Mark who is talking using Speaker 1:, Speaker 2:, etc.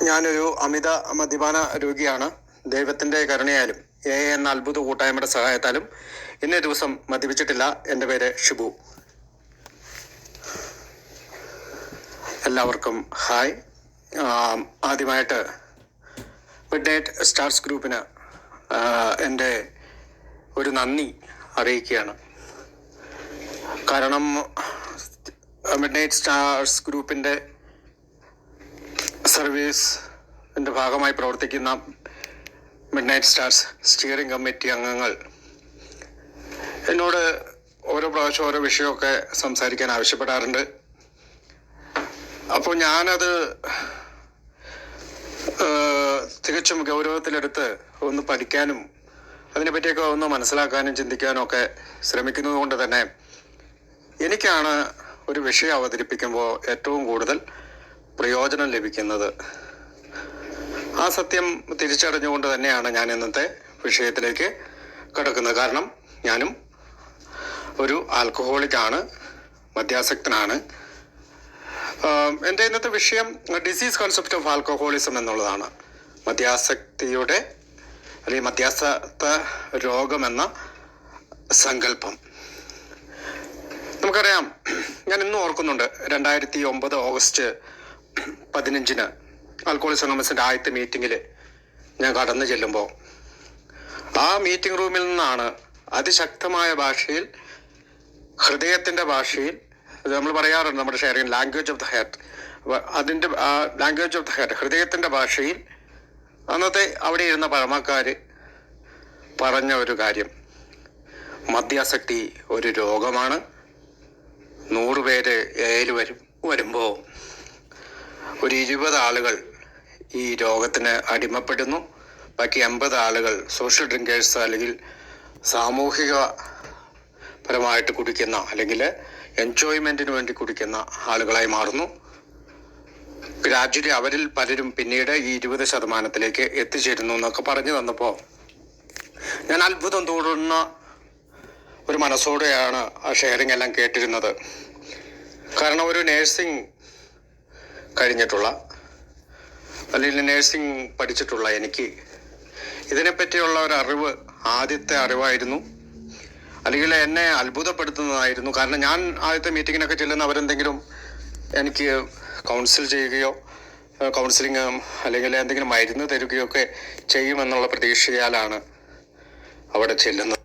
Speaker 1: ഞാനൊരു അമിത മദ്യപാന രോഗിയാണ്. ദൈവത്തിൻ്റെ കരുണയാലും എന്ന അത്ഭുത കൂട്ടായ്മയുടെ സഹായത്താലും ഇന്നേ ദിവസം മദ്യപിച്ചിട്ടില്ല. എൻ്റെ പേര് ഷിബു. എല്ലാവർക്കും ഹായ്. ആദ്യമായിട്ട് മിഡ്നൈറ്റ് സ്റ്റാർസ് ഗ്രൂപ്പിന് എൻ്റെ ഒരു നന്ദി അറിയിക്കുകയാണ്. കാരണം മിഡ്നൈറ്റ് സ്റ്റാർസ് ഗ്രൂപ്പിൻ്റെ സർവീസിൻ്റെ ഭാഗമായി പ്രവർത്തിക്കുന്ന മിഡ്നൈറ്റ് സ്റ്റാർസ് സ്റ്റിയറിംഗ് കമ്മിറ്റി അംഗങ്ങൾ എന്നോട് ഓരോ പ്രാവശ്യം ഓരോ വിഷയമൊക്കെ സംസാരിക്കാൻ ആവശ്യപ്പെടാറുണ്ട്. അപ്പോൾ ഞാനത് തികച്ചും ഗൗരവത്തിലെടുത്ത് ഒന്ന് പഠിക്കാനും അതിനെപ്പറ്റിയൊക്കെ ഒന്ന് മനസ്സിലാക്കാനും ചിന്തിക്കാനും ഒക്കെ ശ്രമിക്കുന്നത് കൊണ്ട് തന്നെ എനിക്കാണ് ഒരു വിഷയം അവതരിപ്പിക്കുമ്പോൾ ഏറ്റവും കൂടുതൽ പ്രയോജനം ലഭിക്കുന്നത്. ആ സത്യം തിരിച്ചറിഞ്ഞുകൊണ്ട് തന്നെയാണ് ഞാൻ ഇന്നത്തെ വിഷയത്തിലേക്ക് കടക്കുന്നത്. കാരണം ഞാനും ഒരു ആൽക്കഹോളിക്കാണ്, മദ്യാസക്തനാണ്. എൻ്റെ ഇന്നത്തെ വിഷയം ഡിസീസ് കോൺസെപ്റ്റ് ഓഫ് ആൽക്കഹോളിസം എന്നുള്ളതാണ്. മദ്യാസക്തിയുടെ അല്ലെങ്കിൽ മദ്യാസക്ത രോഗമെന്ന സങ്കല്പം. നമുക്കറിയാം, ഞാൻ ഇന്നും ഓർക്കുന്നുണ്ട്, 2009 ഓഗസ്റ്റ് 15 ആൽക്കഹോളിക്സ് അനോണിമസിൻ്റെ ആദ്യത്തെ മീറ്റിങ്ങിൽ ഞാൻ കടന്നു ചെല്ലുമ്പോൾ ആ മീറ്റിംഗ് റൂമിൽ നിന്നാണ് അതിശക്തമായ ഭാഷയിൽ, ഹൃദയത്തിൻ്റെ ഭാഷയിൽ, നമ്മൾ പറയാറുണ്ട് നമ്മുടെ sharing language of the heart, അതിൻ്റെ ലാംഗ്വേജ് ഓഫ് ദ ഹാർട്ട്, ഹൃദയത്തിൻ്റെ ഭാഷയിൽ അന്നത്തെ അവിടെ ഇരുന്ന പഴമക്കാർ പറഞ്ഞ ഒരു കാര്യം: മദ്യാസക്തി ഒരു രോഗമാണ്. 100 പേര് ഏല് വരുമ്പോൾ ഒരു 20 ആളുകൾ ഈ രോഗത്തിന് അടിമപ്പെടുന്നു. ബാക്കി 80 ആളുകൾ സോഷ്യൽ ഡ്രിങ്കേഴ്സ്, അല്ലെങ്കിൽ സാമൂഹികപരമായിട്ട് കുടിക്കുന്ന അല്ലെങ്കിൽ എൻജോയ്മെൻറ്റിന് വേണ്ടി കുടിക്കുന്ന ആളുകളായി മാറുന്നു. ഗ്രാജുവലി അവരിൽ പലരും പിന്നീട് ഈ 20% എത്തിച്ചേരുന്നു എന്നൊക്കെ പറഞ്ഞു തന്നപ്പോൾ ഞാൻ അത്ഭുതം തോന്നുന്ന ഒരു മനസ്സോടെയാണ് ആ ഷെയറിംഗ് എല്ലാം കേട്ടിരുന്നത്. കാരണം ഒരു നേഴ്സിംഗ് കഴിഞ്ഞിട്ടുള്ള അല്ലെങ്കിൽ നേഴ്സിംഗ് പഠിച്ചിട്ടുള്ള എനിക്ക് ഇതിനെപ്പറ്റിയുള്ള ഒരു അറിവ് ആദ്യത്തെ അറിവായിരുന്നു, അല്ലെങ്കിൽ എന്നെ അത്ഭുതപ്പെടുത്തുന്നതായിരുന്നു. കാരണം ഞാൻ ആദ്യത്തെ മീറ്റിങ്ങിനൊക്കെ ചെല്ലുന്ന അവരെന്തെങ്കിലും എനിക്ക് കൗൺസിൽ ചെയ്യുകയോ കൗൺസിലിംഗ് അല്ലെങ്കിൽ എന്തെങ്കിലും മരുന്ന് തരികയോ ഒക്കെ ചെയ്യുമെന്നുള്ള പ്രതീക്ഷയാലാണ് അവിടെ ചെല്ലുന്നത്.